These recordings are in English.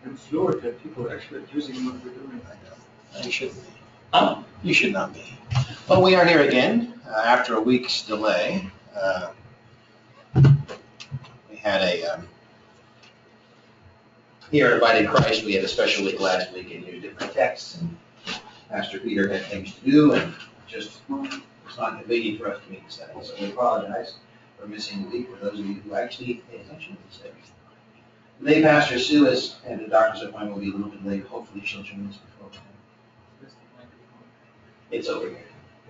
I'm floored that people are actually using what we're doing right now. You shouldn't be. You should not be. Well, we are here again after a week's delay. We had here at Abiding Christ, we had a special week last week and used different texts. And Pastor Peter had things to do and just it's not convenient for us to meet today. So we apologize for missing the week for those of you who actually pay attention to this thing. Today, Pastor Sue has had a doctor's appointment, will be a little bit late. Hopefully she'll join us before then. It's over here.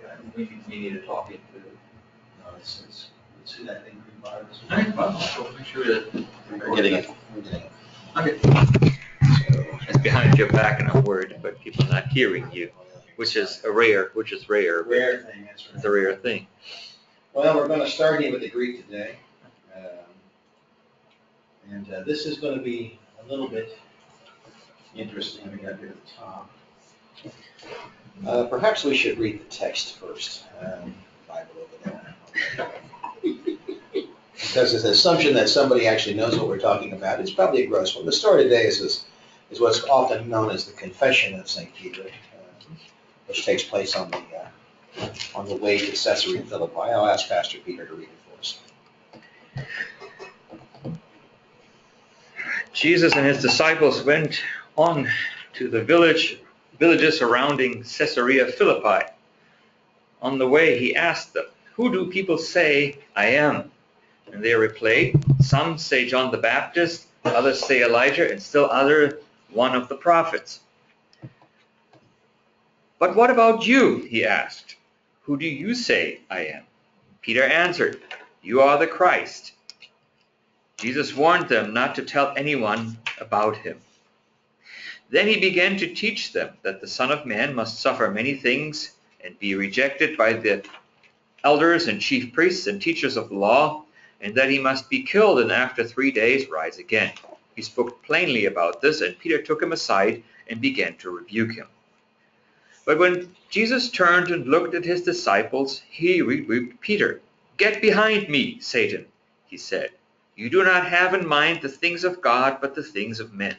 Yeah, we need to talk it to. No, let's see that thing green bar. All right, well, so make sure that. We're getting it. We're getting it. Okay. It's behind your back in a word, but people not hearing you, which is rare. Rare thing, that's right. It's a rare thing. Well, we're going to start here with the Greek today. And this is going to be a little bit interesting. We got here at the top. Perhaps we should read the text first. Bible over there. Because it's an assumption that somebody actually knows what we're talking about. It's probably a gross one. The story today is what's often known as the Confession of St. Peter, which takes place on the way to Caesarea Philippi. I'll ask Pastor Peter to read it for us. Jesus and his disciples went on to the villages surrounding Caesarea Philippi. On the way, he asked them, "Who do people say I am?" And they replied, "Some say John the Baptist, others say Elijah, and still others one of the prophets." "But what about you?" he asked. "Who do you say I am?" Peter answered, "You are the Christ." Jesus warned them not to tell anyone about him. Then he began to teach them that the Son of Man must suffer many things and be rejected by the elders and chief priests and teachers of the law, and that he must be killed and after 3 days rise again. He spoke plainly about this, and Peter took him aside and began to rebuke him. But when Jesus turned and looked at his disciples, he rebuked Peter. "Get behind me, Satan," he said. "You do not have in mind the things of God, but the things of men."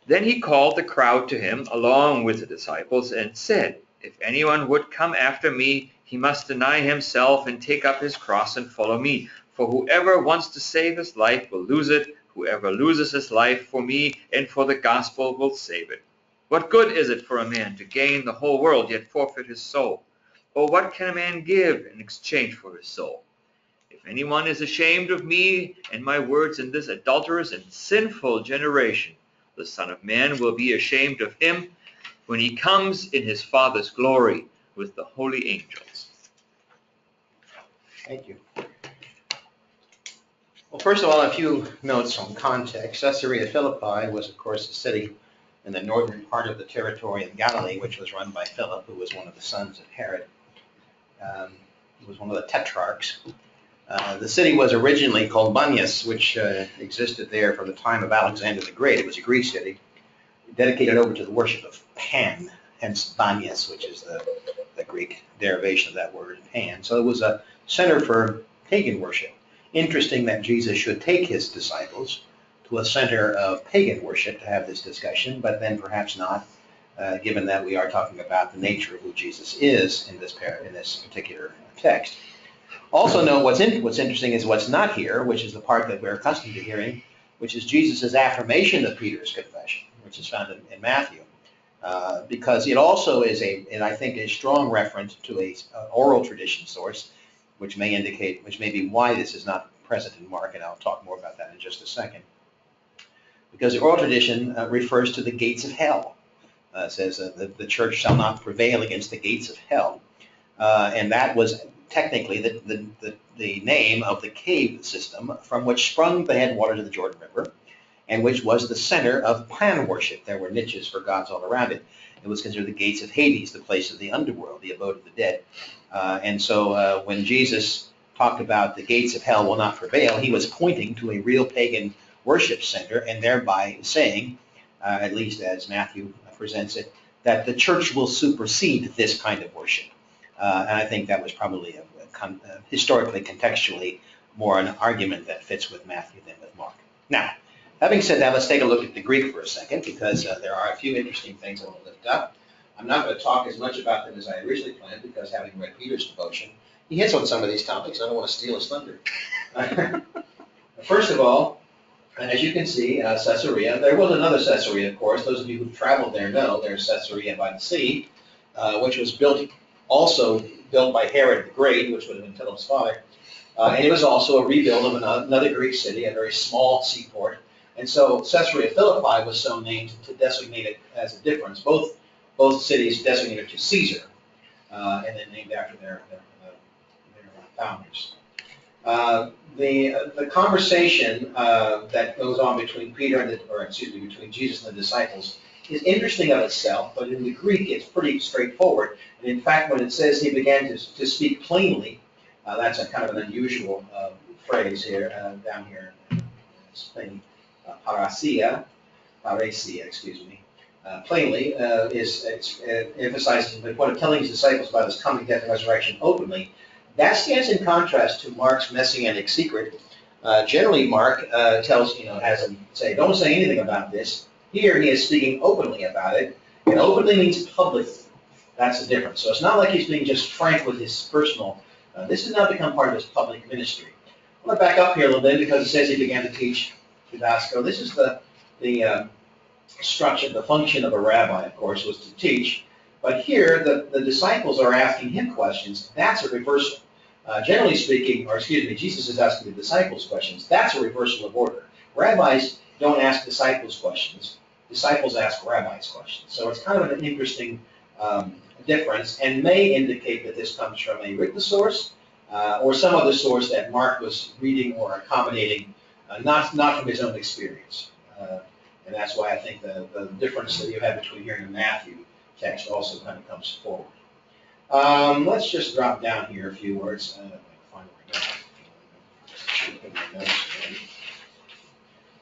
Then he called the crowd to him along with the disciples and said, "If anyone would come after me, he must deny himself and take up his cross and follow me. For whoever wants to save his life will lose it. Whoever loses his life for me and for the gospel will save it. What good is it for a man to gain the whole world yet forfeit his soul? Or what can a man give in exchange for his soul? If anyone is ashamed of me and my words in this adulterous and sinful generation, the Son of Man will be ashamed of him when he comes in his Father's glory with the holy angels." Thank you. Well, first of all, a few notes on context. Caesarea Philippi was, of course, a city in the northern part of the territory of Galilee, which was run by Philip, who was one of the sons of Herod. He was one of the tetrarchs. The city was originally called Banias, which existed there from the time of Alexander the Great. It was a Greek city, dedicated over to the worship of Pan, hence Banias, which is the Greek derivation of that word, Pan. So it was a center for pagan worship. Interesting that Jesus should take his disciples to a center of pagan worship to have this discussion, but then perhaps not, given that we are talking about the nature of who Jesus is in this particular text. Also note what's interesting is what's not here, which is the part that we're accustomed to hearing, which is Jesus' affirmation of Peter's confession, which is found in Matthew, because it also is I think, a strong reference to a oral tradition source, which may be why this is not present in Mark, and I'll talk more about that in just a second. Because the oral tradition refers to the gates of hell. It says the church shall not prevail against the gates of hell, and that was technically the name of the cave system from which sprung the headwaters of the Jordan River, and which was the center of Pan worship. There were niches for gods all around it. It was considered the gates of Hades, the place of the underworld, the abode of the dead. And so when Jesus talked about the gates of hell will not prevail, he was pointing to a real pagan worship center, and thereby saying, at least as Matthew presents it, that the church will supersede this kind of worship. And I think that was probably historically, contextually, more an argument that fits with Matthew than with Mark. Now, Having said that, let's take a look at the Greek for a second, because there are a few interesting things I want to lift up. I'm not going to talk as much about them as I originally planned, because having read Peter's devotion, he hits on some of these topics. I don't want to steal his thunder. First of all, as you can see, Caesarea. There was another Caesarea, of course. Those of you who've traveled there know there's Caesarea by the sea, which was also built by Herod the Great, which would have been Philip's father. And it was also a rebuild of another Greek city, a very small seaport. And so Caesarea Philippi was so named to designate it as a difference. Both cities designated to Caesar, and then named after their founders. The conversation that goes on between between Jesus and the disciples is interesting of itself, but in the Greek it's pretty straightforward. And in fact, when it says he began to speak plainly, that's a kind of an unusual phrase here, down here in Spain. Paresia, plainly emphasizes the point of telling his disciples about his coming, death, and resurrection openly. That stands in contrast to Mark's messianic secret. Generally, Mark has him say, don't say anything about this. Here, he is speaking openly about it, and openly means publicly. That's the difference. So it's not like he's being just frank with his personal. This has now become part of his public ministry. I'm going to back up here a little bit, because it says he began to teach Damascus. This is the structure, the function of a rabbi, of course, was to teach. But here, the disciples are asking him questions. That's a reversal. Generally speaking, Jesus is asking the disciples questions. That's a reversal of order. Rabbis don't ask disciples questions. Disciples ask rabbis questions. So it's kind of an interesting difference, and may indicate that this comes from a written source or some other source that Mark was reading or accommodating, not from his own experience. And that's why I think the difference that you have between here and the Matthew text also kind of comes forward. Let's just drop down here a few words.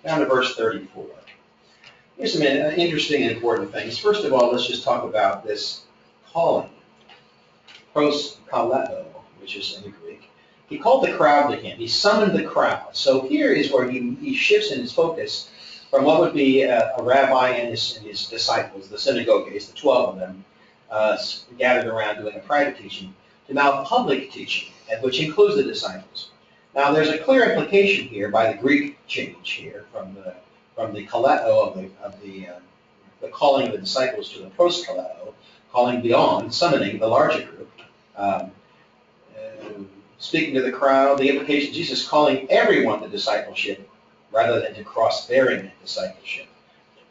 Down to verse 34. Here's some interesting and important things. First of all, let's just talk about this calling. Pros kaleo, which is in the Greek. He called the crowd to him. He summoned the crowd. So here is where he shifts in his focus from what would be a rabbi and his disciples, the synagogues, the 12 of them, gathered around doing a private teaching, to now public teaching, which includes the disciples. Now, there's a clear implication here by the Greek change here from the kaleo of the calling of the disciples to the pros kaleo, calling beyond, summoning the larger group. Speaking to the crowd, the implication, Jesus calling everyone to discipleship rather than to cross-bearing discipleship.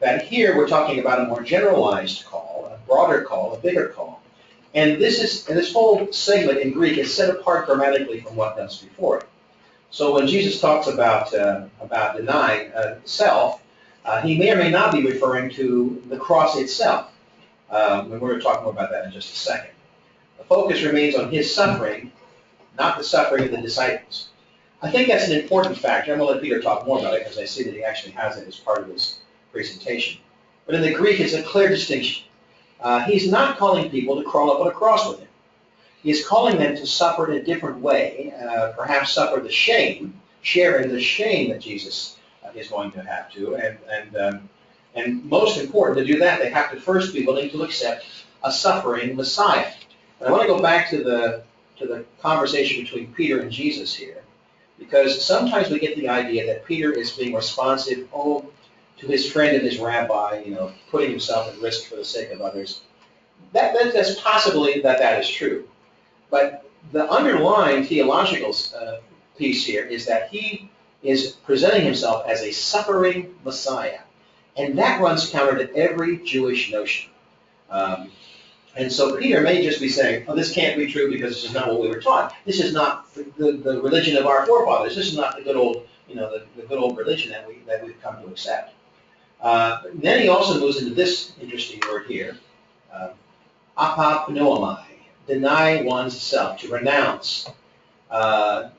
That here we're talking about a more generalized call, a broader call, a bigger call. And this whole segment in Greek is set apart grammatically from what comes before it. So when Jesus talks about denying self, he may or may not be referring to the cross itself. We're going to talk more about that in just a second. The focus remains on his suffering, not the suffering of the disciples. I think that's an important factor. I'm going to let Peter talk more about it, because I see that he actually has it as part of his presentation. But in the Greek, it's a clear distinction. He's not calling people to crawl up on a cross with him. He's calling them to suffer in a different way, perhaps suffer the shame, share in the shame that Jesus is going to have to. And most important, to do that, they have to first be willing to accept a suffering Messiah. And I want to go back to the conversation between Peter and Jesus here, because sometimes we get the idea that Peter is being responsive to his friend and his rabbi, putting himself at risk for the sake of others. That's possibly that is true. But the underlying theological piece here is that he is presenting himself as a suffering Messiah. And that runs counter to every Jewish notion. And so Peter may just be saying, oh, this can't be true because this is not what we were taught. This is not the religion of our forefathers. This is not the good old, the good old religion that we've come to accept. Then he also moves into this interesting word here, apapnoomai, deny one's self, to renounce. And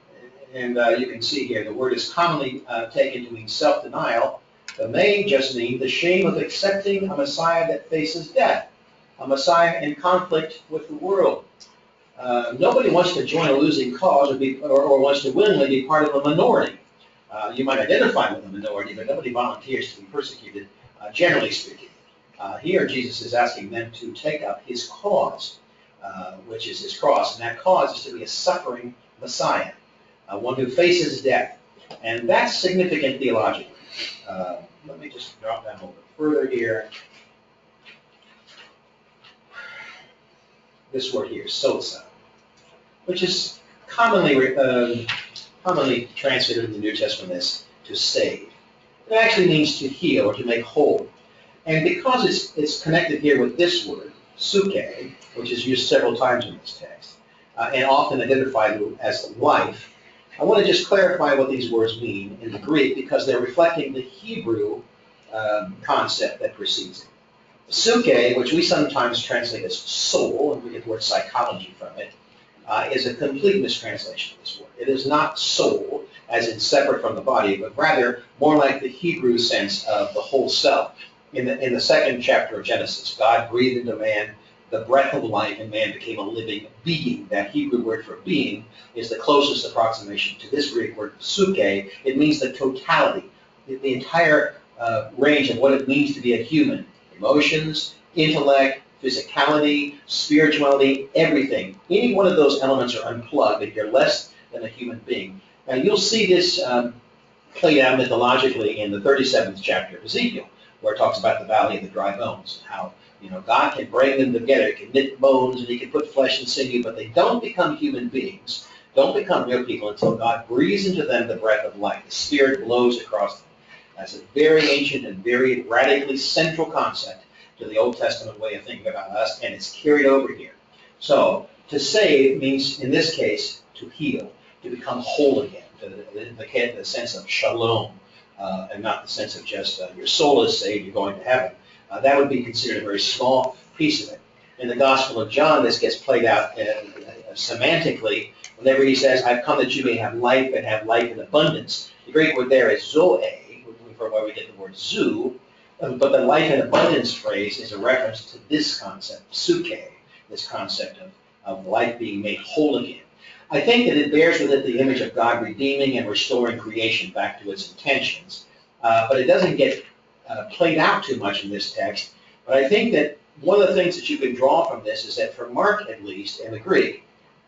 you can see here the word is commonly taken to mean self-denial, but may just mean the shame of accepting a Messiah that faces death, a Messiah in conflict with the world. Nobody wants to join a losing cause or wants to willingly be part of a minority. You might identify with the minority, but nobody volunteers to be persecuted, generally speaking. Here, Jesus is asking them to take up his cause, which is his cross, and that cause is to be a suffering Messiah, one who faces death. And that's significant theologically. Let me just drop down a little bit further here. This word here, sozo, which is commonly translated in the New Testament as to save. It actually means to heal or to make whole. And because it's connected here with this word, suke, which is used several times in this text, and often identified as life, I want to just clarify what these words mean in the Greek because they're reflecting the Hebrew concept that precedes it. Suke, which we sometimes translate as soul, and we get the word psychology from it, is a complete mistranslation of this word. It is not soul, as in separate from the body, but rather more like the Hebrew sense of the whole self. In the second chapter of Genesis, God breathed into man the breath of life, and man became a living being. That Hebrew word for being is the closest approximation to this Greek word suke. It means the totality, the entire range of what it means to be a human. Emotions, intellect, physicality, spirituality, everything. Any one of those elements are unplugged if you're less than a human being. Now you'll see this played out mythologically in the 37th chapter of Ezekiel, where it talks about the valley of the dry bones, how God can bring them together, he can knit bones, and he can put flesh and sinew, but they don't become human beings, don't become real people until God breathes into them the breath of life. The Spirit blows across them. That's a very ancient and very radically central concept to the Old Testament way of thinking about us, and it's carried over here. So, to save means, in this case, to heal, to become whole again, the sense of shalom, and not the sense of just your soul is saved, you're going to heaven. That would be considered a very small piece of it. In the Gospel of John, this gets played out semantically. Whenever he says, I've come that you may have life and have life in abundance, the Greek word there is zoe, from where we get the word zoo, but the life in abundance phrase is a reference to this concept, suke, this concept of life being made whole again. I think that it bears with it the image of God redeeming and restoring creation back to its intentions, but it doesn't get played out too much in this text. But I think that one of the things that you can draw from this is that for Mark, at least, in the Greek,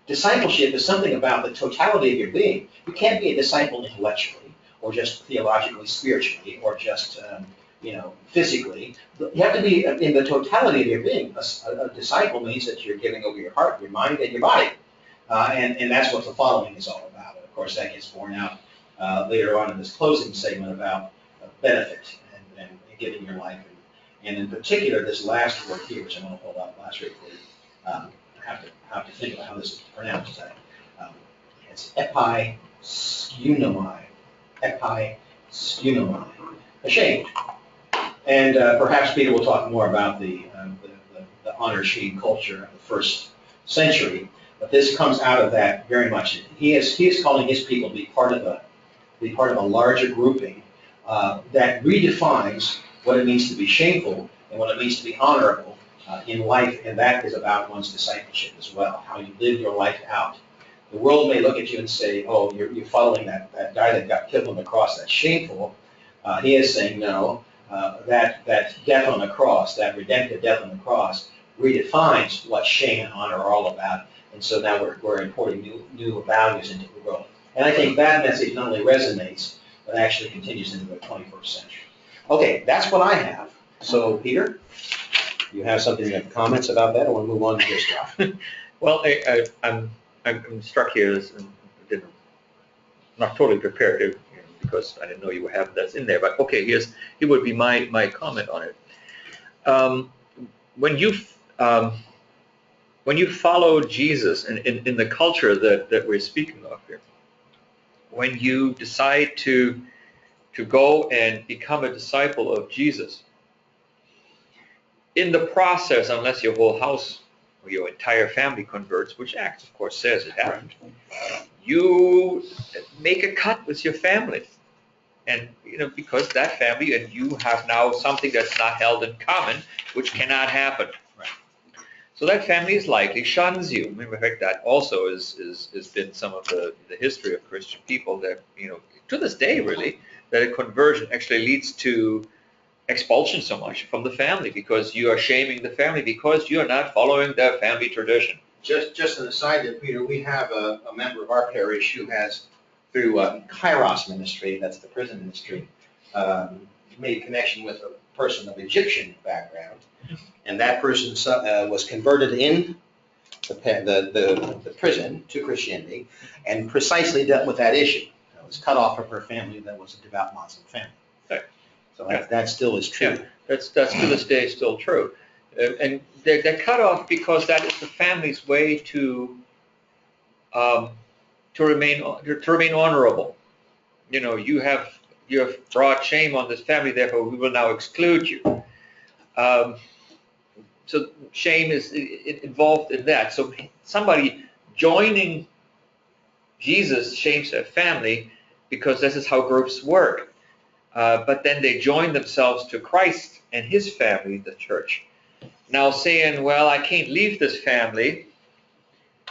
discipleship is something about the totality of your being. You can't be a disciple intellectually, or just theologically, spiritually, or just physically. You have to be in the totality of your being. A disciple means that you're giving over your heart, your mind, and your body. And that's what the following is all about. And of course, that gets borne out later on in this closing segment about benefit and giving your life. And in particular, this last word here, which I'm going to hold out last week for you, I have to think about how this is pronounced. It's episkunomai. Episkunomai. Ashamed. And perhaps Peter will talk more about the honor shame culture of the first century. But this comes out of that very much. He is calling his people to be part of a larger grouping that redefines what it means to be shameful and what it means to be honorable in life, and that is about one's discipleship as well, how you live your life out. The world may look at you and say, oh, you're following that guy that got killed on the cross, that's shameful. He is saying, no, that death on the cross, that redemptive death on the cross, redefines what shame and honor are all about. And so now we're importing new values into the world. And I think that message not only resonates, but actually continues into the 21st century. Okay, that's what I have. So, Peter, you have something, you have comments about that, or want to move on to your stuff? Well, I'm struck here as not totally prepared to, because I didn't know you would have that in there. But okay, here would be my comment on it. When you follow Jesus in the culture that we're speaking of here, when you decide to go and become a disciple of Jesus, in the process, unless your whole house or your entire family converts, which Acts of course says it happened, you make a cut with your family. And because that family and you have now something that's not held in common, which cannot happen. Right. So that family is likely shuns you. In fact, that also has been some of the history of Christian people, that to this day really, that a conversion actually leads to expulsion so much from the family, because you are shaming the family because you are not following their family tradition. Just an aside there, Peter, we have a member of our parish who has, through Kairos ministry, that's the prison ministry, made connection with a person of Egyptian background, and that person was converted in the prison to Christianity, and precisely dealt with that issue. It was cut off from her family that was a devout Muslim family. Right. So that still is true. Yeah, that's to this day still true. And they're cut off because that is the family's way to remain honorable. You know, you have brought shame on this family, therefore we will now exclude you. So shame is involved in that. So somebody joining Jesus shames their family because this is how groups work. But then they join themselves to Christ and his family, the church. Now saying, well, I can't leave this family,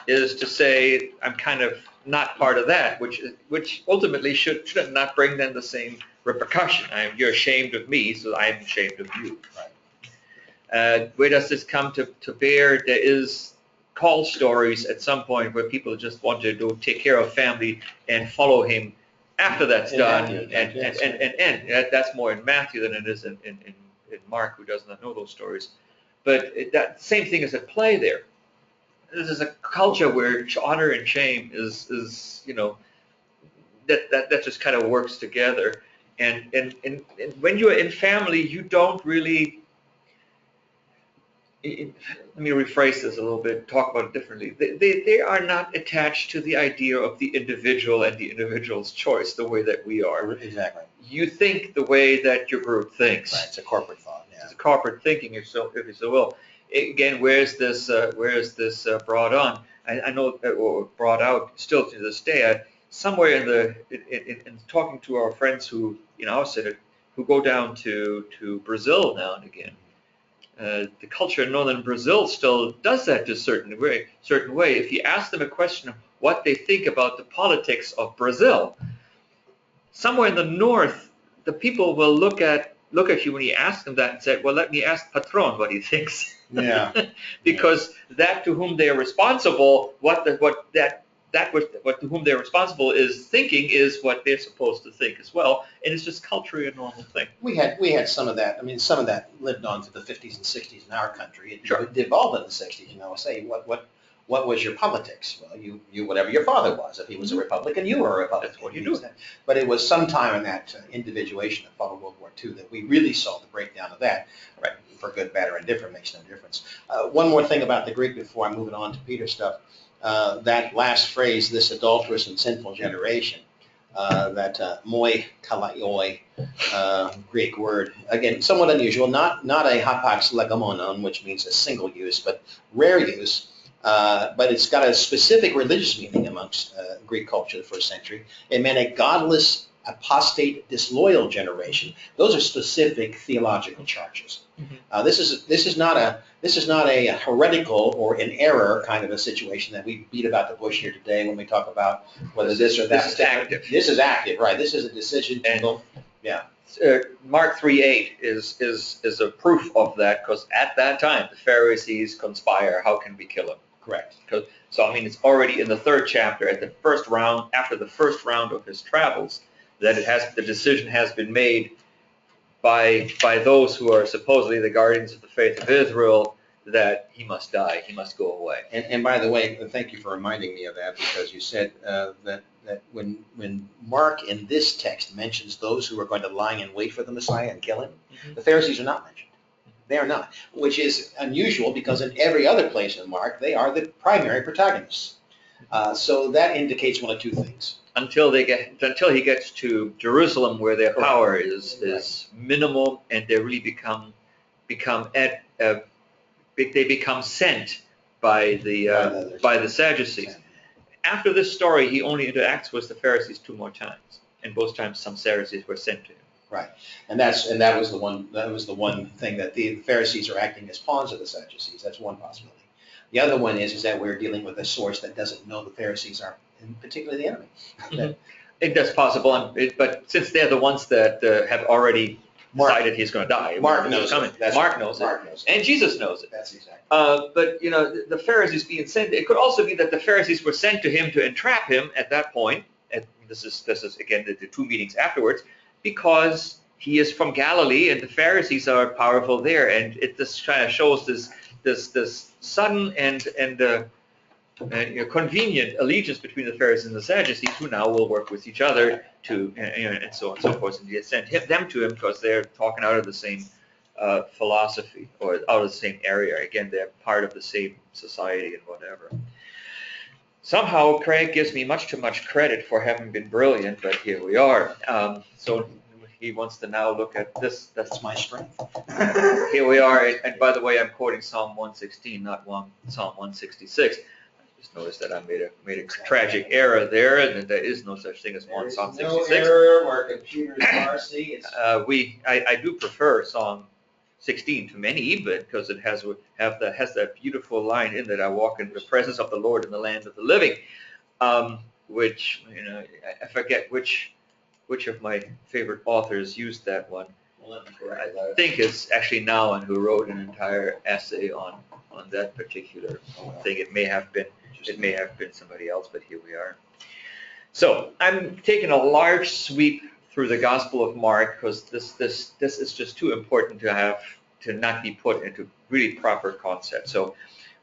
is to say I'm kind of not part of that, which ultimately should not bring them the same repercussion. You're ashamed of me, so I am ashamed of you. Right. Where does this come to bear? There is call stories at some point where people just want to go take care of family and follow him after that's done, and that's more in Matthew than it is in Mark, who does not know those stories. But that same thing is at play there. This is a culture where honor and shame is that just kind of works together. And when you're in family, you don't really. Let me rephrase this a little bit, talk about it differently. They are not attached to the idea of the individual and the individual's choice the way that we are. Exactly. You think the way that your group thinks. Right, it's a corporate thought. Yeah. It's a corporate thinking, if you so will. Again, where is this brought on? I know, or brought out still to this day. Somewhere in talking to our friends who in our city who go down to Brazil now and again. The culture in northern Brazil still does that to a certain way. If you ask them a question of what they think about the politics of Brazil, somewhere in the north, the people will look at you when you ask them that and say, well, let me ask Patron what he thinks. Yeah. Because that to whom they are responsible, to whom they're responsible is thinking is what they're supposed to think as well, and it's just culturally a normal thing. We had some of that. I mean, some of that lived on to the 50s and 60s in our country. It evolved in the 60s. Say what was your politics? Well, you whatever your father was. If he was a Republican, you were a Republican. That's what you do. But it was sometime in that individuation that followed World War II that we really saw the breakdown of that. Right. For good, bad, or indifferent makes no difference. One more thing about the Greek before I move it on to Peter's stuff. That last phrase, this adulterous and sinful generation, that moi kalaioi Greek word, again, somewhat unusual, not a hapax legomonon, which means a single use, but rare use, but it's got a specific religious meaning amongst Greek culture of the first century. It meant a godless, apostate, disloyal generation. Those are specific theological charges. Mm-hmm. This is not a heretical or an error kind of a situation that we beat about the bush here today when we talk about whether this or that. This is active. This is active, right? This is a decision to go. Yeah. Mark 3:8 is a proof of that, because at that time the Pharisees conspire. How can we kill him? Correct. So I mean, it's already in the third chapter, at the first round, after the first round of his travels, that the decision has been made by those who are supposedly the guardians of the faith of Israel, that he must die, he must go away. And by the way, thank you for reminding me of that, because you said that when Mark in this text mentions those who are going to lie in wait for the Messiah and kill him, mm-hmm. the Pharisees are not mentioned. They are not, which is unusual because in every other place in Mark, they are the primary protagonists. So that indicates one of two things. Until he gets to Jerusalem, where their power is minimal, and they really become sent by the Sadducees. After this story, he only interacts with the Pharisees 2 more times, and both times some Sadducees were sent to him. Right, and that was the one thing that the Pharisees are acting as pawns of the Sadducees. That's one possibility. The other one is that we're dealing with a source that doesn't know the Pharisees are, and particularly the enemy. I think that's possible, but since they're the ones that have already decided he's going to die, Mark knows coming. it. That's Mark right. knows Mark it, knows it. and Jesus knows it. That's exactly. But the Pharisees being sent, it could also be that the Pharisees were sent to him to entrap him at that point. This is again the two meetings afterwards, because he is from Galilee and the Pharisees are powerful there, and it just kind of shows this sudden and convenient allegiance between the Pharisees and the Sadducees, who now will work with each other to and so on and so forth. And he sent them to him because they're talking out of the same philosophy or out of the same area. Again, they're part of the same society and whatever. Somehow, Craig gives me much too much credit for having been brilliant, but here we are. So he wants to now look at this. That's my strength. Here we are, and by the way, I'm quoting Psalm 116, not Psalm 166. I just noticed that I made a tragic error there, and there is no such thing as Psalm 66. No error where computers are. See, I do prefer Psalm 16 to many, but because it has that beautiful line in that I walk in the presence of the Lord in the land of the living, which I forget which of my favorite authors used that one. I think it's actually Nouwen who wrote an entire essay on that particular thing. It may have been somebody else, but here we are. So I'm taking a large sweep through the Gospel of Mark because this is just too important to not be put into really proper concept. So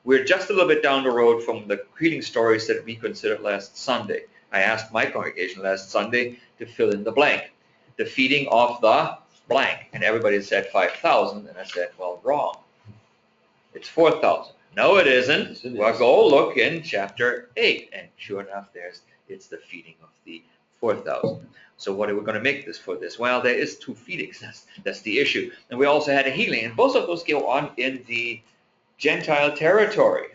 we're just a little bit down the road from the healing stories that we considered last Sunday. I asked my congregation last Sunday to fill in the blank. The feeding of the blank. And everybody said 5,000. And I said, well, wrong. It's 4,000. No, it isn't. Well, go look in chapter 8. And sure enough, it's the feeding of the 4,000. So what are we going to make this for this? Well, there is 2 feedings. That's the issue. And we also had a healing. And both of those go on in the Gentile territory.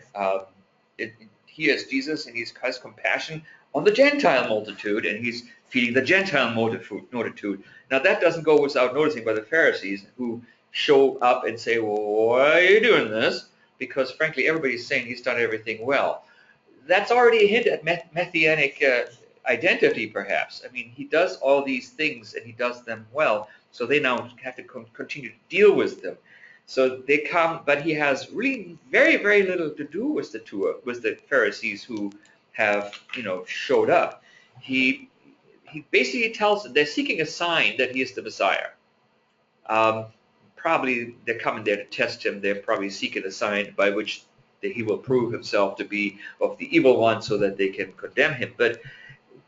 He is Jesus, and he has compassion on the Gentile multitude, and he's feeding the Gentile multitude. Now, that doesn't go without noticing by the Pharisees, who show up and say, well, why are you doing this? Because, frankly, everybody's saying he's done everything well. That's already a hint at messianic identity, perhaps. I mean, he does all these things, and he does them well, so they now have to continue to deal with them. So they come, but he has really very, very little to do with the Pharisees who have, showed up. He basically tells them they're seeking a sign that he is the Messiah. Probably they're coming there to test him. They're probably seeking a sign by which that he will prove himself to be of the evil one so that they can condemn him. But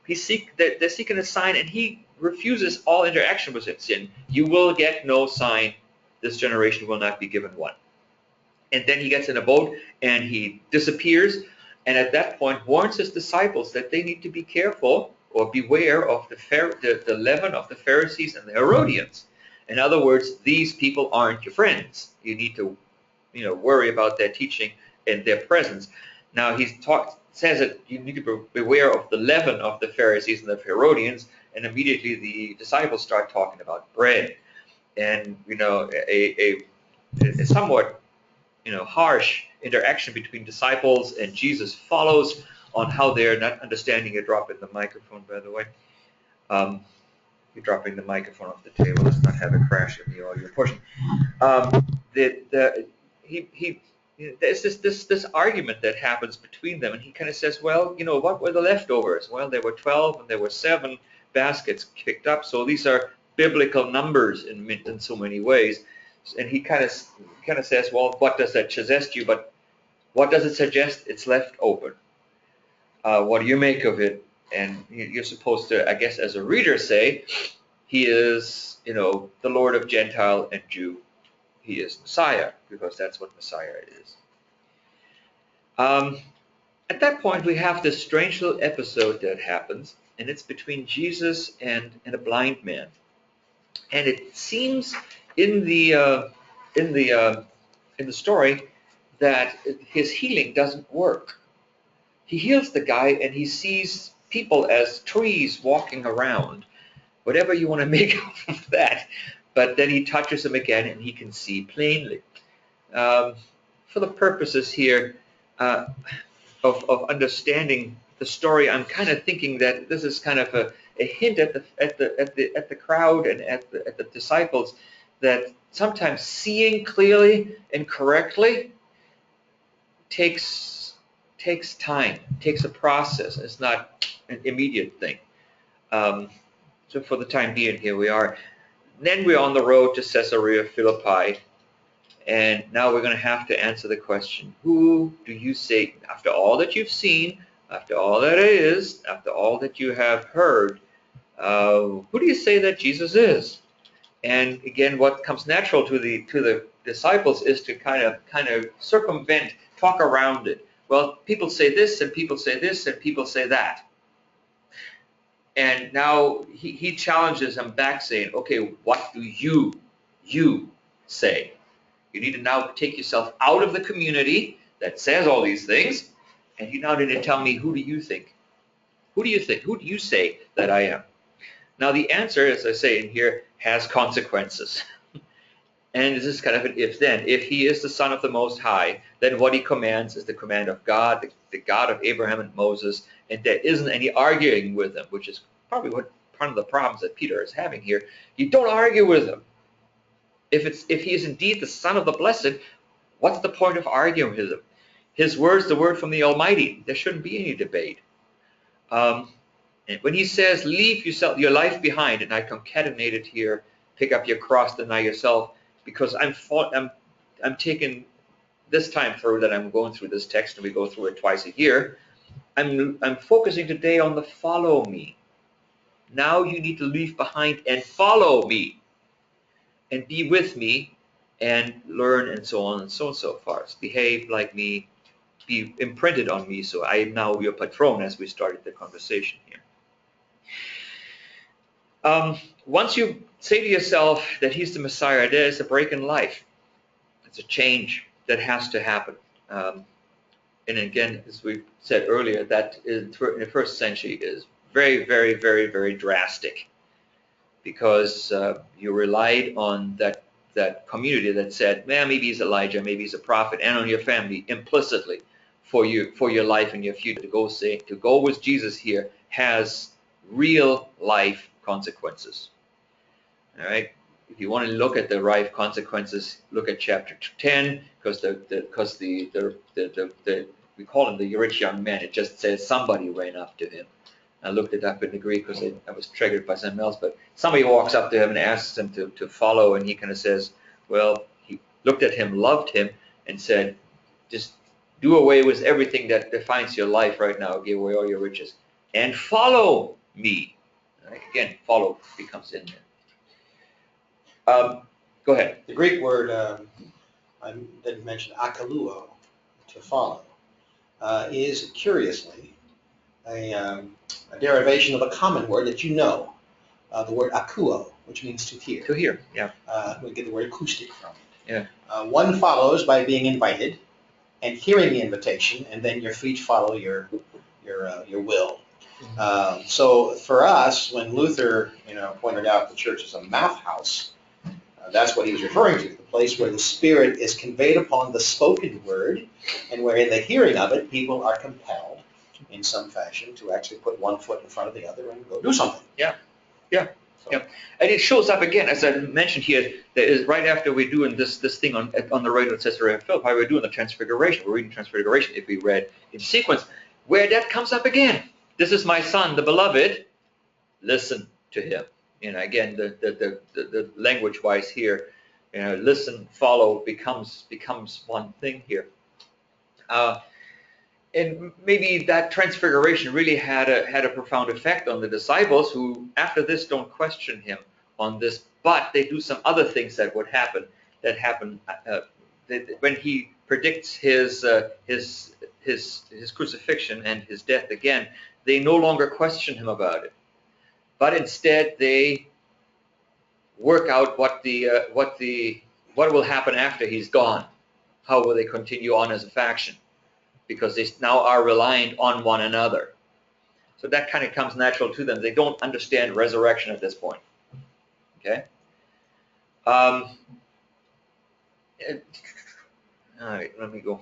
they're seeking a sign, and he refuses all interaction with sin. You will get no sign. This generation will not be given one. And then he gets in a boat and he disappears, and at that point warns his disciples that they need to be careful or beware of the leaven of the Pharisees and the Herodians. In other words, these people aren't your friends. You need to worry about their teaching and their presence. Now says that you need to beware of the leaven of the Pharisees and the Herodians, and immediately the disciples start talking about bread. And a somewhat harsh interaction between disciples and Jesus follows on how they're not understanding. You're dropping the microphone, by the way. You're dropping the microphone off the table. Let's not have it crash in the audio portion. There's this argument that happens between them, and he kind of says, well, what were the leftovers? Well, there were 12 and there were 7 baskets picked up, so these are biblical numbers in so many ways. And he kind of says, well, what does that suggest to you? But what does it suggest? It's left open. What do you make of it? And you're supposed to, I guess, as a reader, say, he is, the Lord of Gentile and Jew. He is Messiah, because that's what Messiah is. At that point, we have this strange little episode that happens, and it's between Jesus and a blind man. And it seems in the story that his healing doesn't work. He heals the guy, and he sees people as trees walking around, whatever you want to make of that. But then he touches them again, and he can see plainly. For the purposes here of understanding the story, I'm kind of thinking that this is kind of a hint at the crowd and at the disciples that sometimes seeing clearly and correctly takes time, takes a process. It's not an immediate thing. So for the time being, here we are. Then we're on the road to Caesarea Philippi, and now we're going to have to answer the question, who do you say, after all that you've seen, after all that it is, after all that you have heard, who do you say that Jesus is? And again, what comes natural to the disciples is to kind of circumvent, talk around it. Well, people say this, and people say this, and people say that. And now he challenges them back, saying, okay, what do you say? You need to now take yourself out of the community that says all these things, and you now need to tell me, who do you think? Who do you think? Who do you say that I am? Now the answer, as I say in here, has consequences. And this is kind of an if-then. If he is the Son of the Most High, then what he commands is the command of God, the God of Abraham and Moses, and there isn't any arguing with him, which is probably what part of the problems that Peter is having here. You don't argue with him. If he is indeed the Son of the Blessed, what's the point of arguing with him? His word's the word from the Almighty. There shouldn't be any debate. And when he says, leave your life behind, and I concatenate it here, pick up your cross, deny yourself, because I'm taking this time through that I'm going through this text, and we go through it twice a year. I'm focusing today on the follow me. Now you need to leave behind and follow me, and be with me, and learn, and so on and so forth. Behave like me, be imprinted on me, so I am now your patron, as we started the conversation here. Once you say to yourself that he's the Messiah, there is a break in life. It's a change that has to happen. And again, as we said earlier, that in the first century is very, very, very, very drastic, because you relied on that community that said, man, maybe he's Elijah, maybe he's a prophet, and on your family implicitly for your life and your future. To go with Jesus here has real life consequences. All right. If you want to look at the life consequences, look at chapter 10, because we call him the rich young man. It just says somebody ran up to him. I looked it up in the Greek because I was triggered by something else. But somebody walks up to him and asks him to follow, and he kind of says, well, he looked at him, loved him, and said, just do away with everything that defines your life right now. Give away all your riches and follow me. Right? Again, follow becomes in there. Go ahead. The Greek word, I didn't mention, akaluo, to follow, is curiously a derivation of a common word that you know, the word akuo, which means to hear. To hear, yeah. We get the word acoustic from it. Yeah. One follows by being invited and hearing the invitation, and then your feet follow your will. So for us, when Luther, pointed out the church as a mouth house, that's what he was referring to, the place where the Spirit is conveyed upon the spoken word, and where in the hearing of it, people are compelled in some fashion to actually put one foot in front of the other and go do something. Yeah. And it shows up again, as I mentioned here, there is right after we're doing this thing on the road to Caesarea Philippi, we're doing the Transfiguration. We're reading Transfiguration if we read in sequence, where that comes up again. This is my son, the beloved. Listen to him. Again, the language-wise here, listen, follow becomes one thing here. And maybe that transfiguration really had a profound effect on the disciples, who after this don't question him on this, but they do some other things that would happen. When he predicts his crucifixion and his death again, they no longer question him about it, but instead they work out what will happen after he's gone. How will they continue on as a faction? Because they now are reliant on one another. So that kind of comes natural to them. They don't understand resurrection at this point. Okay? All right, let me go.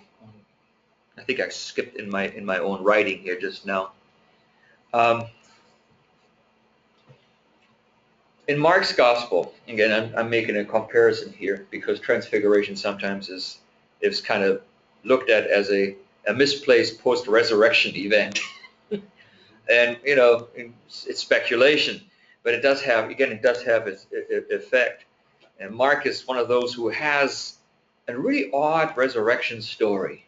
I think I skipped in my own writing here just now. In Mark's gospel, again, I'm making a comparison here because transfiguration sometimes is kind of looked at as a misplaced post-resurrection event. And, it's speculation, but it does have its effect. And Mark is one of those who has a really odd resurrection story.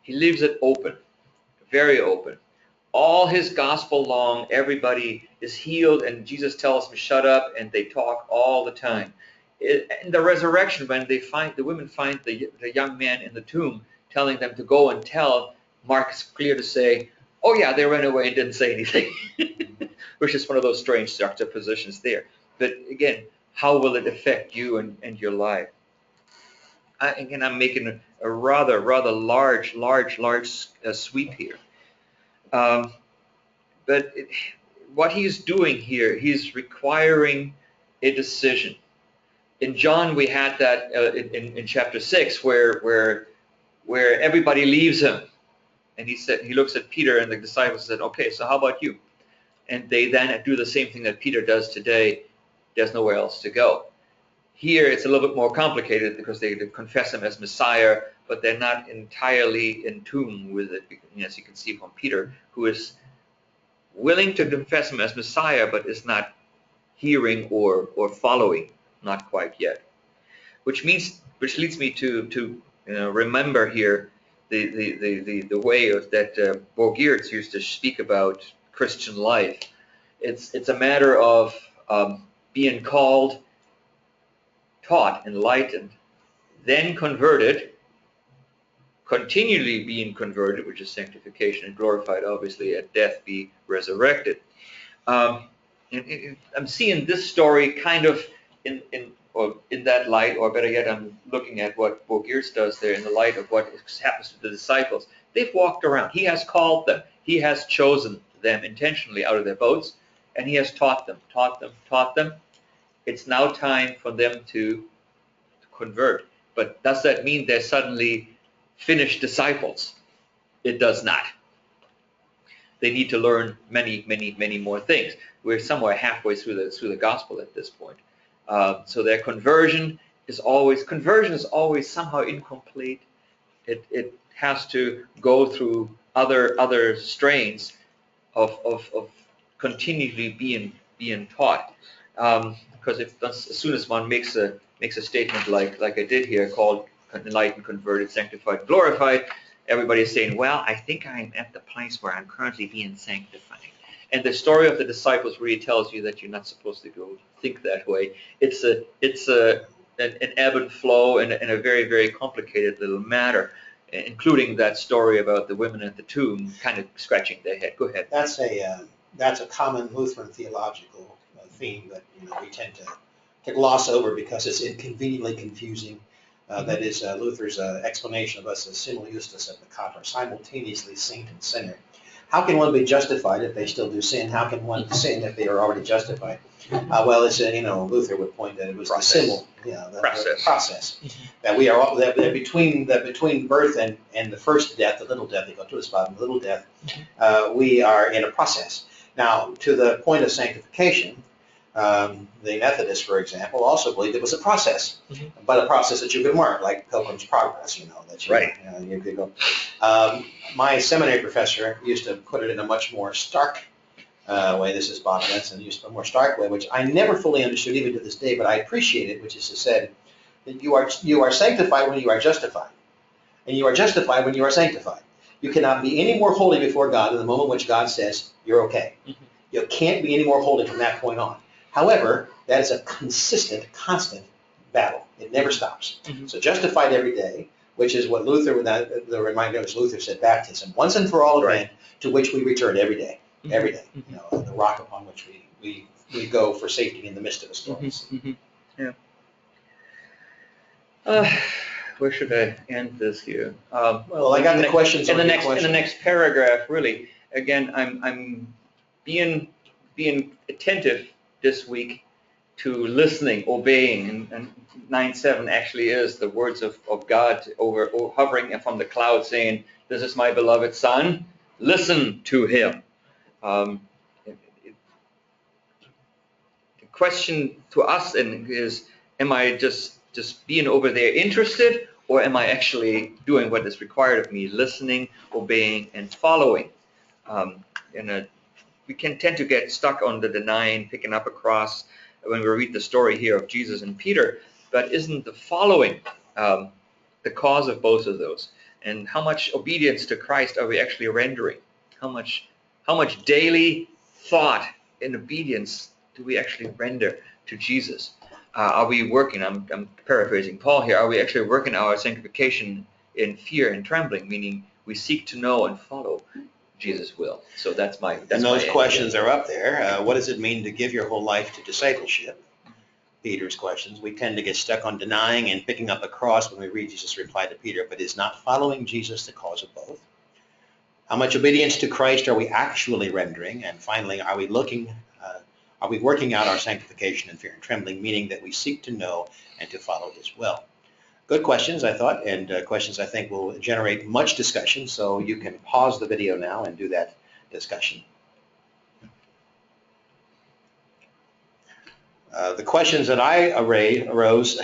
He leaves it open, very open. All his gospel long, everybody is healed, and Jesus tells them, shut up, and they talk all the time. In the resurrection, when the women find the young man in the tomb, telling them to go and tell, Mark is clear to say, oh yeah, they ran away and didn't say anything, which is one of those strange juxtapositions there. But again, how will it affect you and your life? I'm making a rather large sweep here. But what he's doing here, he's requiring a decision. In John, we had that in chapter 6, where everybody leaves him, and he looks at Peter and the disciples said, "Okay, so how about you?" And they then do the same thing that Peter does today. There's nowhere else to go. Here, it's a little bit more complicated because they confess him as Messiah, but they're not entirely in tune with it, as you can see from Peter, who is willing to confess him as Messiah, but is not hearing or following, not quite yet. Which leads me to remember here the way that Bogeerts used to speak about Christian life. It's a matter of being called, taught, enlightened, then converted, continually being converted, which is sanctification, and glorified, obviously, at death, be resurrected. I'm seeing this story kind of in that light, or better yet, I'm looking at what Bogeerts does there in the light of what happens to the disciples. They've walked around. He has called them. He has chosen them intentionally out of their boats, and he has taught them. It's now time for them to convert. But does that mean they're suddenly finished disciples? It does not. They need to learn many more things. We're somewhere halfway through the gospel at this point. So their conversion is always somehow incomplete. It has to go through other strains of continually being taught. Because as soon as one makes a statement like I did here, called enlightened, converted, sanctified, glorified, everybody is saying, well, I think I'm at the place where I'm currently being sanctified. And the story of the disciples really tells you that you're not supposed to go think that way. It's an ebb and flow and a very, very complicated little matter, including that story about the women at the tomb kind of scratching their head. Go ahead. That's a common Lutheran theological theme that we tend to gloss over because it's inconveniently confusing. That is Luther's explanation of us as simul justus et peccator, simultaneously saint and sinner. How can one be justified if they still do sin? How can one sin if they are already justified? Well, it's Luther would point that it was Process. the process that we are all that between birth and the first death, the little death, they go to the little death. We are in a process. Now, to the point of sanctification, the Methodists, for example, also believed it was a process, but a process that you could mark, like Pilgrim's Progress, that you could go. My seminary professor used to put it in a much more stark way. This is Bob Benson, used a more stark way, which I never fully understood even to this day, but I appreciate it, which is to say that you are sanctified when you are justified, and you are justified when you are sanctified. You cannot be any more holy before God in the moment which God says you're okay. You can't be any more holy from that point on. However, that is a consistent, constant battle. It never stops. So justified every day, which is what Luther, the reminder is Luther said, baptism, once and for all event to which we return every day. Every day. The rock upon which we go for safety in the midst of a storm. Yeah. Where should I end this here? Well, I got the questions in the next paragraph. Really, again, I'm being attentive this week to listening, obeying, and 9:7 actually is the words of God over hovering from the cloud, saying, "This is my beloved Son. Listen to him." The question to us then is, am I just being over there interested, or am I actually doing what is required of me, listening, obeying, and following? We can tend to get stuck on the denying, picking up a cross when we read the story here of Jesus and Peter, but isn't the following the cause of both of those? And how much obedience to Christ are we actually rendering? How much daily thought and obedience do we actually render to Jesus? Are we working, I'm paraphrasing Paul here, are we actually working our sanctification in fear and trembling, meaning we seek to know and follow Jesus' will? So that's and those questions are up there. What does it mean to give your whole life to discipleship? Peter's questions. We tend to get stuck on denying and picking up a cross when we read Jesus' reply to Peter, but is not following Jesus the cause of both? How much obedience to Christ are we actually rendering? And finally, are we working out our sanctification in fear and trembling, meaning that we seek to know and to follow His will? Good questions, I thought, and questions I think will generate much discussion, so you can pause the video now and do that discussion. The questions that I arose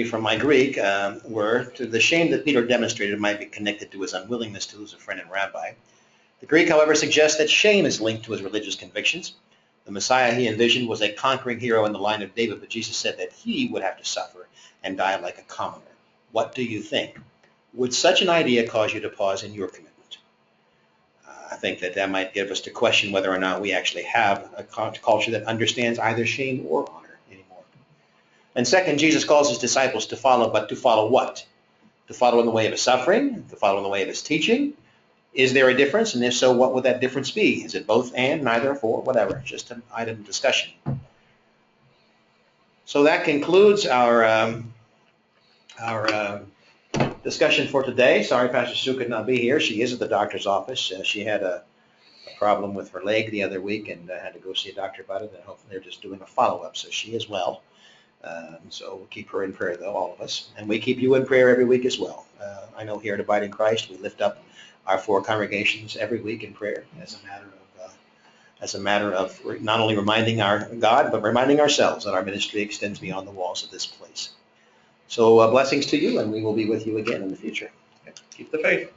from my Greek were, to the shame that Peter demonstrated might be connected to his unwillingness to lose a friend and rabbi. The Greek, however, suggests that shame is linked to his religious convictions. The Messiah he envisioned was a conquering hero in the line of David, but Jesus said that he would have to suffer and die like a commoner. What do you think? Would such an idea cause you to pause in your commitment? I think that might give us to question whether or not we actually have a culture that understands either shame or honor anymore. And second, Jesus calls his disciples to follow, but to follow what? To follow in the way of his suffering? To follow in the way of his teaching? Is there a difference? And if so, what would that difference be? Is it both and, neither, for, whatever? Just an item of discussion. So that concludes our discussion for today. Sorry Pastor Sue could not be here. She is at the doctor's office. She had a problem with her leg the other week and had to go see a doctor about it, and hopefully they're just doing a follow-up, so she is well. So we'll keep her in prayer, though, all of us. And we keep you in prayer every week as well. I know here at Abide in Christ, we lift up our 4 congregations every week in prayer as a matter of not only reminding our God, but reminding ourselves that our ministry extends beyond the walls of this place. So blessings to you, and we will be with you again in the future. Keep the faith.